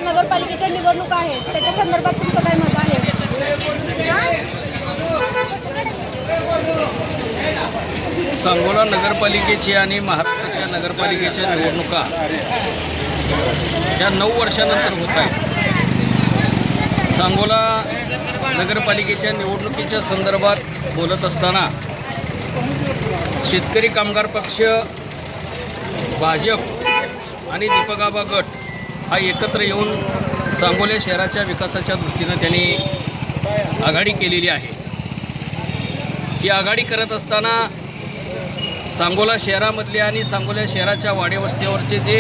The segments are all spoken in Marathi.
नगरपालिकेच्या निवडणुका आहेत त्याच्या संदर्भात तुमचं काय मत आहे? सांगोला नगरपालिकेची आणि महाराष्ट्राच्या नगरपालिकेच्या निवडणुका या 9 वर्षानंतर होत आहेत. सांगोला नगरपालिकेच्या निवडणुकीच्या संदर्भात बोलत असताना शेतकरी कामगार पक्ष, भाजप आणि दीपक गट हा एकत्र येऊन सांगोला शहराच्या विकासाच्या दृष्टीनं त्यांनी आघाडी केलेली आहे. ही आघाडी करत असताना सांगोला शहरामधले आणि सांगोला शहराच्या वाडेवस्त्यावरचे जे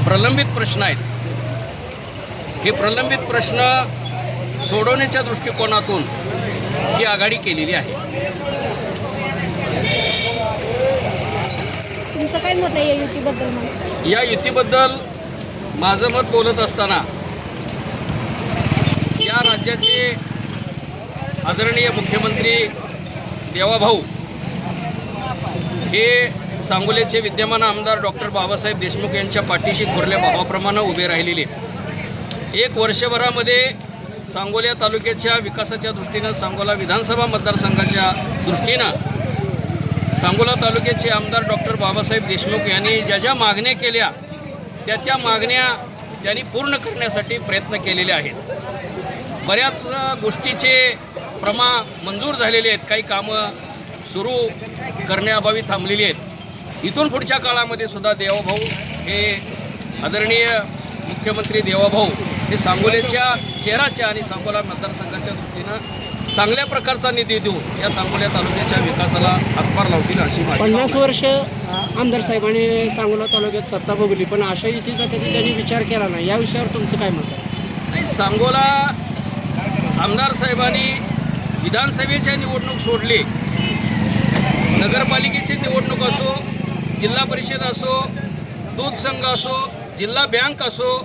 प्रलंबित प्रश्न आहेत हे प्रलंबित प्रश्न सोडवण्याच्या दृष्टिकोनातून ही आघाडी केलेली आहे. तुमचं काय मत आहे या युतीबद्दल? या युतीबद्दल माझं मत बोलत असताना या राज्याचे आदरणीय मुख्यमंत्री देवाभाऊ हे सांगोल्याचे विद्यमान आमदार डॉक्टर बाबासाहेब देशमुख यांच्या पाठीशी थोरल्या भावाप्रमाणे उभे राहिलेले. 1 वर्षभरामध्ये सांगोला तालुक्याच्या विकासाच्या दृष्टीनं, सांगोला विधानसभा मतदारसंघाच्या दृष्टीनं सांगोला तालुक्याचे आमदार डॉक्टर बाबासाहेब देशमुख यांनी ज्या ज्या मागण्या केल्या त्या मागण्या त्यांनी पूर्ण करण्यासाठी प्रयत्न केलेले आहेत. बऱ्याच गोष्टीचे मंजूर झालेले आहेत, काही कामं सुरू करण्याअभावी थांबलेली आहेत. इथून पुढच्या काळामध्ये सुद्धा देवाभाऊ हे आदरणीय मुख्यमंत्री देवाभाऊ हे सांगोल्याच्या शहराच्या आणि सांगोला मतदारसंघाच्या दृष्टीनं चांगल्या प्रकारचा निधी देऊन या सांगोला तालुक्याच्या विकासाला हातभार लावतील अशी माहिती. 50 वर्ष आमदार साहेबांनी सांगोला तालुक्यात सत्ता भोगली, पण अशा युतीचा कधी त्यांनी विचार केला नाही. या विषयावर तुमचं काय मत आहे? नाही, सांगोला आमदार साहेबांनी विधानसभेच्या निवडणूक सोडली, नगरपालिकेची निवडणूक असो, जिल्हा परिषद असो, दूध संघ असो, जिल्हा बँक असो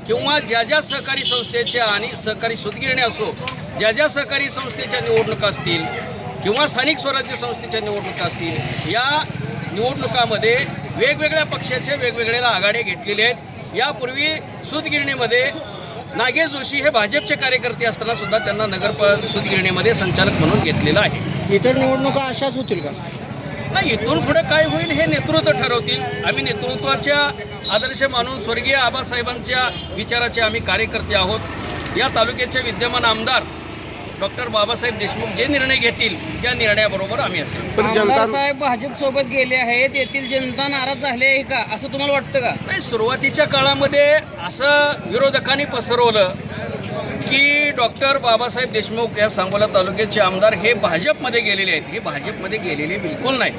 किंवा ज्या ज्या सहकारी संस्थेच्या आणि सहकारी सूतगिरण्या असो, ज्या ज्या सहकारी संस्थेच्या निवडणुका असतील किंवा स्थानिक स्वराज्य संस्थेच्या निवडणुका असतील, या निवडणुकामध्ये वेगवेगळ्या पक्षाच्या वेगवेगळ्या आघाड्या घेतलेल्या आहेत. यापूर्वी सूतगिरणीमध्ये नागेश जोशी हे भाजपचे कार्यकर्ते असताना सुद्धा त्यांना सूतगिरणीमध्ये संचालक म्हणून घेतलेलं आहे. इतर निवडणुका अशाच होतील का? नाही, इथून पुढे काय होईल हे नेतृत्व ठरवतील. आम्ही नेतृत्वाच्या आदर्श मानून स्वर्गीय आबासाहेबांच्या विचाराचे आम्ही कार्यकर्ते आहोत. या तालुक्याचे विद्यमान आमदार डॉक्टर बाबासाहेब देशमुख जे निर्णय घेतील त्या निर्णयाबरोबर आम्ही असेल. आमदार साहेब भाजप सोबत गेले आहेत, येथील जनता नाराज झाली आहे का, असं तुम्हाला वाटतं का? नाही, सुरुवातीच्या काळामध्ये असं विरोधकांनी पसरवलं की डॉक्टर बाबासाहेब देशमुख या सांगोला तालुक्याचे आमदार हे भाजपमध्ये गेलेले आहेत. हे भाजपमध्ये गेलेले बिलकुल नाही.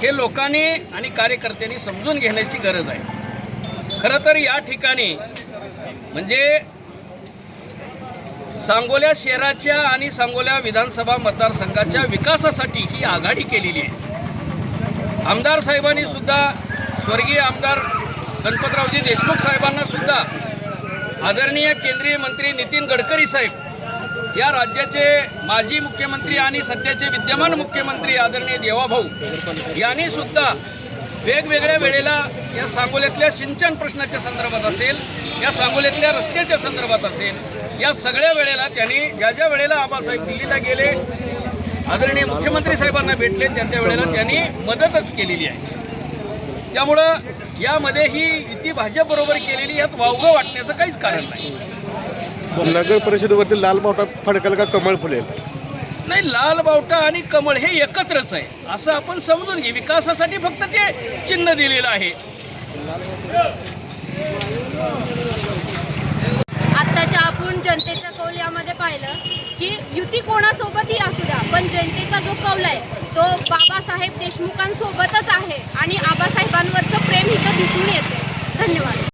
हे लोकांनी आणि कार्यकर्त्यांनी समजून घेण्याची गरज आहे. खरं तर या ठिकाणी म्हणजे सांगोला शहराच्या आणि सांगोला विधानसभा मतदारसंघाच्या विकासासाठी ही आघाडी केलेली आहे. आमदार साहेबांनी सुद्धा स्वर्गीय आमदार गणपतरावजी देशमुख साहेबांना सुद्धा आदरणीय केंद्रीय मंत्री नितीन गडकरी साहेब, या राज्याचे माजी मुख्यमंत्री आणि सध्याचे विद्यमान मुख्यमंत्री आदरणीय देवाभाऊ यांनी सुद्धा वेगवेगळ्या वेळेला या सांगोल्यातल्या सिंचन प्रश्नाच्या संदर्भात असेल, या सांगोल्यातल्या रस्त्याच्या संदर्भात असेल, या सगळ्या वेळेला त्यांनी ज्या ज्या वेळेला आबासाहेब दिल्लीला गेले, आदरणीय मुख्यमंत्री साहेबांना भेटले, त्या वेळेला त्यांनी मदतच केलेली आहे. त्यामुळं यामध्ये ही युती भाजपबरोबर केलेली यात वावगं वाटण्याचं काहीच कारण नाही. नगर परिषदेवरती लाल बावटा फडकेल का कमळ फुलेल? नाही, लाल बावटा आणि कमळ हे एकत्रच आहे असं आपण समजून घे. विकासासाठी फक्त ते चिन्ह दिलेलं आहे. आत्ताच्या आपण जनतेच्या कौल यामध्ये पाहिलं की युती कोणासोबतही असू द्या, पण जनतेचा जो कौल आहे तो बाबासाहेब देशमुखांसोबतच आहे आणि आबासाहेबांवरचं प्रेम इथं दिसून येते. धन्यवाद.